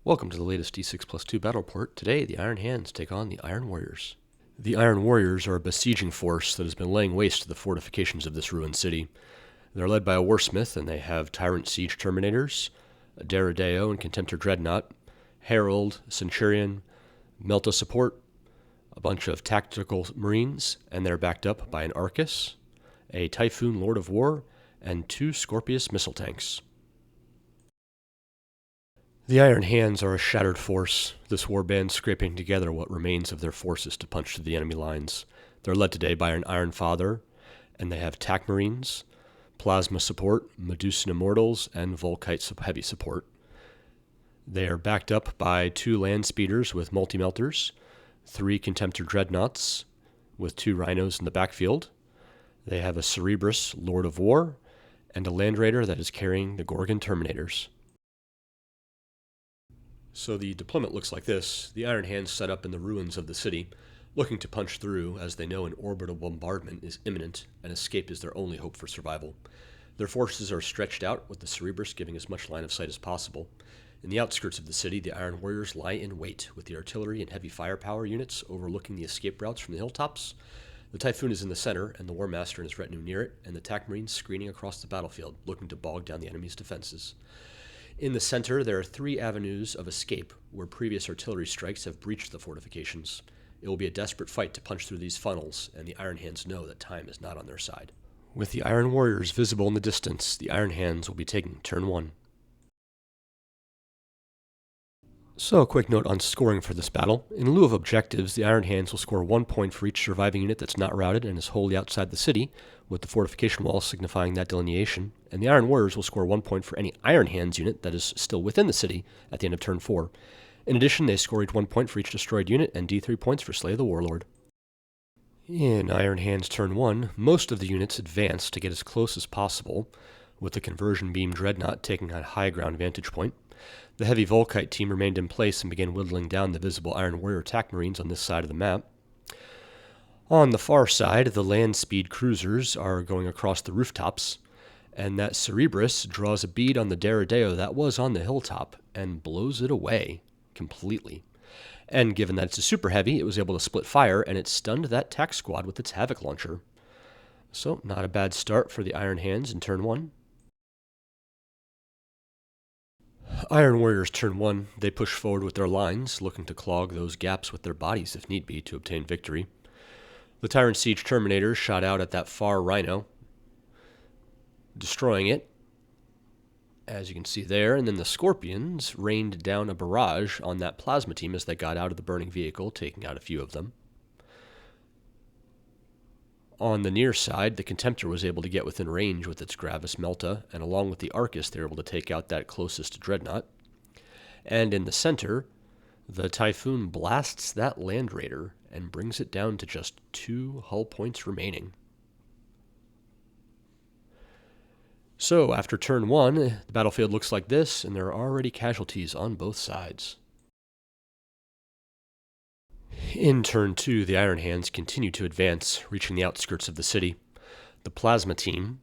Welcome to the latest D6+2 battle report. Today, the Iron Hands take on the Iron Warriors. The Iron Warriors are a besieging force that has been laying waste to the fortifications of this ruined city. They're led by a warsmith, and they have Tyrant Siege Terminators, a Deredeo and Contemptor Dreadnought, Herald, Centurion, Melta Support, a bunch of tactical marines, and they're backed up by an Arcus, a Typhoon Lord of War, and 2 Scorpius missile tanks. The Iron Hands are a shattered force, this warband scraping together what remains of their forces to punch through the enemy lines. They're led today by an Iron Father, and they have TAC Marines, Plasma Support, Medusan Immortals, and Volkite Heavy Support. They are backed up by 2 Land Speeders with Multi-Melters, 3 Contemptor Dreadnoughts with 2 Rhinos in the backfield. They have a Cerebrus Lord of War, and a Land Raider that is carrying the Gorgon Terminators. So the deployment looks like this. The Iron Hands set up in the ruins of the city, looking to punch through as they know an orbital bombardment is imminent and escape is their only hope for survival. Their forces are stretched out, with the Cerebrus giving as much line of sight as possible. In the outskirts of the city, the Iron Warriors lie in wait, with the artillery and heavy firepower units overlooking the escape routes from the hilltops. The Typhoon is in the center, and the War Master and his retinue near it, and the TAC Marines screening across the battlefield, looking to bog down the enemy's defenses. In the center, there are 3 avenues of escape where previous artillery strikes have breached the fortifications. It will be a desperate fight to punch through these funnels, and the Iron Hands know that time is not on their side. With the Iron Warriors visible in the distance, the Iron Hands will be taking turn 1. So, a quick note on scoring for this battle. In lieu of objectives, the Iron Hands will score 1 point for each surviving unit that's not routed and is wholly outside the city, with the fortification wall signifying that delineation, and the Iron Warriors will score 1 point for any Iron Hands unit that is still within the city at the end of turn 4. In addition, they score each 1 point for each destroyed unit and D3 points for Slay the Warlord. In Iron Hands turn 1, most of the units advance to get as close as possible, with the Conversion Beam Dreadnought taking a high ground vantage point. The heavy Volkite team remained in place and began whittling down the visible Iron Warrior TAC Marines on this side of the map. On the far side, the land speed cruisers are going across the rooftops, and that Cerebrus draws a bead on the Deredeo that was on the hilltop and blows it away completely. And given that it's a super heavy, it was able to split fire, and it stunned that TAC squad with its Havoc launcher. So, not a bad start for the Iron Hands in turn 1. Iron Warriors turn 1, they push forward with their lines, looking to clog those gaps with their bodies if need be to obtain victory. The Tyrant Siege Terminators shot out at that far Rhino, destroying it, as you can see there, and then the Scorpions rained down a barrage on that Plasma team as they got out of the burning vehicle, taking out a few of them. On the near side, the Contemptor was able to get within range with its Gravis Melta, and along with the Arcus, they were able to take out that closest Dreadnought. And in the center, the Typhoon blasts that Land Raider and brings it down to just 2 hull points remaining. So, after turn 1, the battlefield looks like this, and there are already casualties on both sides. In turn 2, the Iron Hands continue to advance, reaching the outskirts of the city. The Plasma team,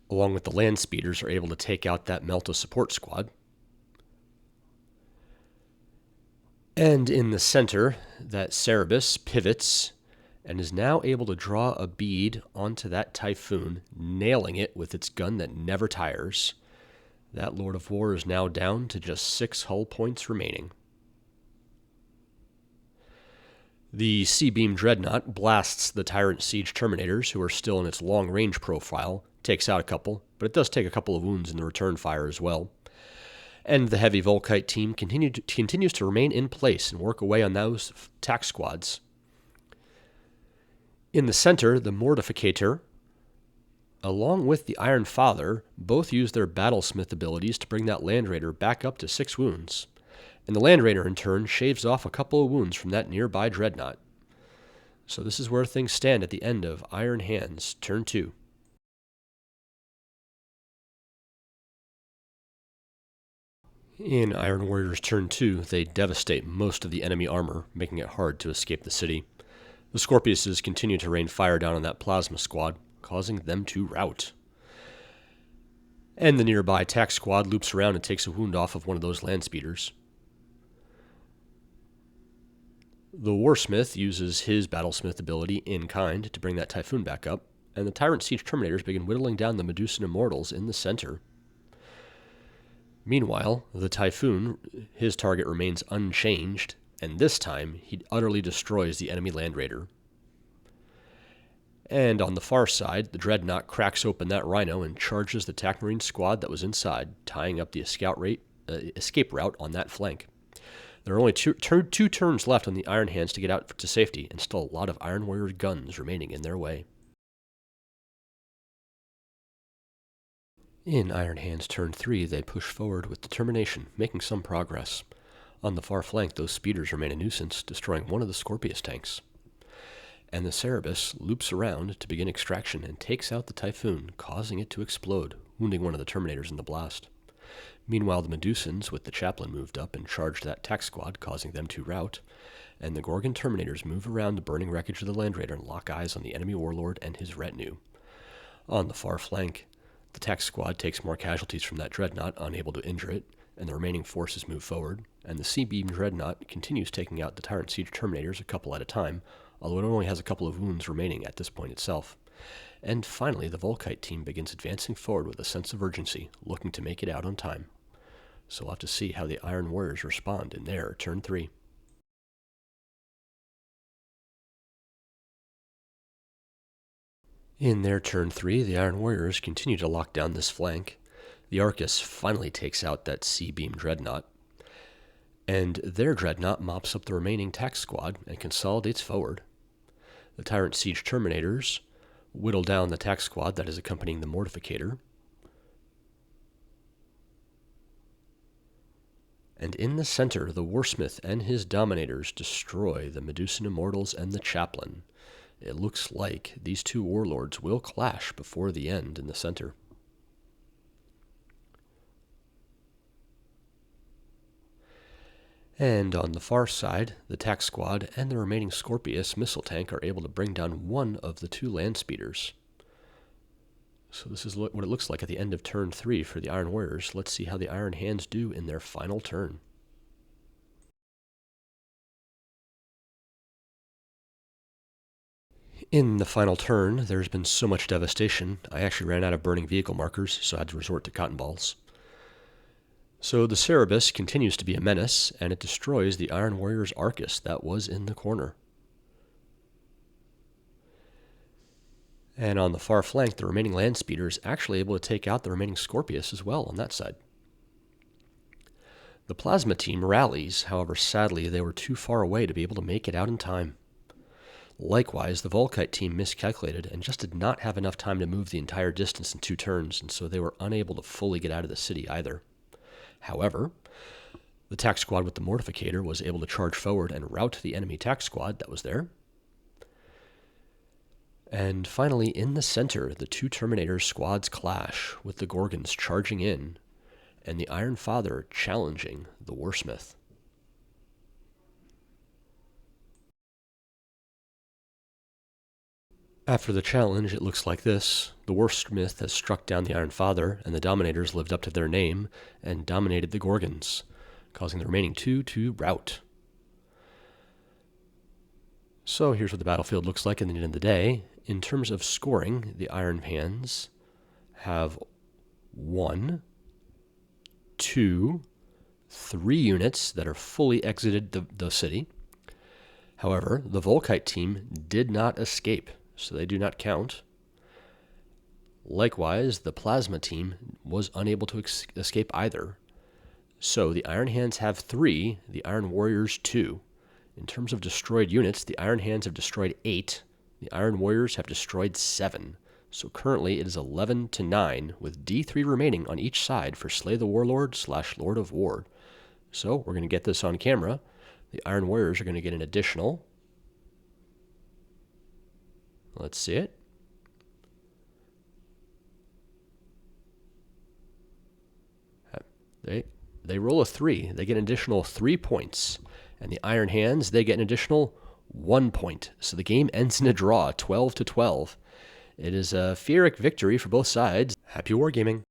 along with the Land Speeders, are able to take out that Melta support squad. And in the center, that Cerebrus pivots and is now able to draw a bead onto that Typhoon, nailing it with its gun that never tires. That Lord of War is now down to just 6 hull points remaining. The C-Beam Dreadnought blasts the Tyrant Siege Terminators, who are still in its long-range profile, takes out a couple, but it does take a couple of wounds in the return fire as well. And the heavy Volkite team continues to remain in place and work away on those TAC squads. In the center, the Mortificator, along with the Iron Father, both use their Battlesmith abilities to bring that Land Raider back up to 6 wounds. And the Land Raider, in turn, shaves off a couple of wounds from that nearby Dreadnought. So this is where things stand at the end of Iron Hands, turn 2. In Iron Warriors turn 2, they devastate most of the enemy armor, making it hard to escape the city. The Scorpiuses continue to rain fire down on that Plasma squad, causing them to rout. And the nearby TAC squad loops around and takes a wound off of one of those Land Speeders. The Warsmith uses his Battlesmith ability in kind to bring that Typhoon back up, and the Tyrant Siege Terminators begin whittling down the Medusan Immortals in the center. Meanwhile, the Typhoon, his target remains unchanged, and this time he utterly destroys the enemy Land Raider. And on the far side, the Dreadnought cracks open that Rhino and charges the TAC Marine squad that was inside, tying up the escape route on that flank. There are only two turns left on the Iron Hands to get out to safety, and still a lot of Iron Warrior guns remaining in their way. In Iron Hands turn 3, they push forward with determination, making some progress. On the far flank, those speeders remain a nuisance, destroying one of the Scorpius tanks. And the Cerberus loops around to begin extraction and takes out the Typhoon, causing it to explode, wounding one of the Terminators in the blast. Meanwhile, the Medusans with the Chaplain moved up and charged that tac squad, causing them to rout, and the Gorgon Terminators move around the burning wreckage of the Land Raider and lock eyes on the enemy Warlord and his retinue. On the far flank, the tac squad takes more casualties from that Dreadnought, unable to injure it, and the remaining forces move forward, and the C-Beam Dreadnought continues taking out the Tyrant Siege Terminators a couple at a time, although it only has a couple of wounds remaining at this point itself. And finally, the Volkite team begins advancing forward with a sense of urgency, looking to make it out on time. So we'll have to see how the Iron Warriors respond in their turn 3. In their turn 3, the Iron Warriors continue to lock down this flank. The Arcus finally takes out that C-Beam Dreadnought, and their Dreadnought mops up the remaining tac squad and consolidates forward. The Tyrant Siege Terminators whittle down the tac squad that is accompanying the Mortificator. And in the center, the Warsmith and his Dominators destroy the Medusan Immortals and the Chaplain. It looks like these two warlords will clash before the end in the center. And on the far side, the tac squad and the remaining Scorpius missile tank are able to bring down one of the two land speeders. So this is what it looks like at the end of turn 3 for the Iron Warriors. Let's see how the Iron Hands do in their final turn. In the final turn, there's been so much devastation, I actually ran out of burning vehicle markers, so I had to resort to cotton balls. So the Cerberus continues to be a menace, and it destroys the Iron Warrior's Arcus that was in the corner. And on the far flank, the remaining land speeder is actually able to take out the remaining Scorpius as well on that side. The Plasma team rallies, however sadly they were too far away to be able to make it out in time. Likewise, the Volkite team miscalculated and just did not have enough time to move the entire distance in 2 turns, and so they were unable to fully get out of the city either. However, the tac squad with the Mortificator was able to charge forward and rout the enemy tac squad that was there. And finally, in the center, the two Terminator squads clash, with the Gorgons charging in, and the Iron Father challenging the Warsmith. After the challenge, it looks like this. The Warsmith has struck down the Iron Father, and the Dominators lived up to their name and dominated the Gorgons, causing the remaining two to rout. So here's what the battlefield looks like at the end of the day. In terms of scoring, the Iron Hands have 1, 2, 3 units that are fully exited the city. However, the Volkite team did not escape, so they do not count. Likewise, the Plasma team was unable to escape either. So the Iron Hands have 3, the Iron Warriors 2. In terms of destroyed units, the Iron Hands have destroyed 8, the Iron Warriors have destroyed 7. So currently it is 11-9, with D3 remaining on each side for Slay the Warlord / Lord of War. So we're going to get this on camera. The Iron Warriors are going to get an additional. Let's see it. They roll a 3. They get an additional 3 points. And the Iron Hands, they get an additional 1 point. So the game ends in a draw, 12-12. It is a Pyrrhic victory for both sides. Happy wargaming.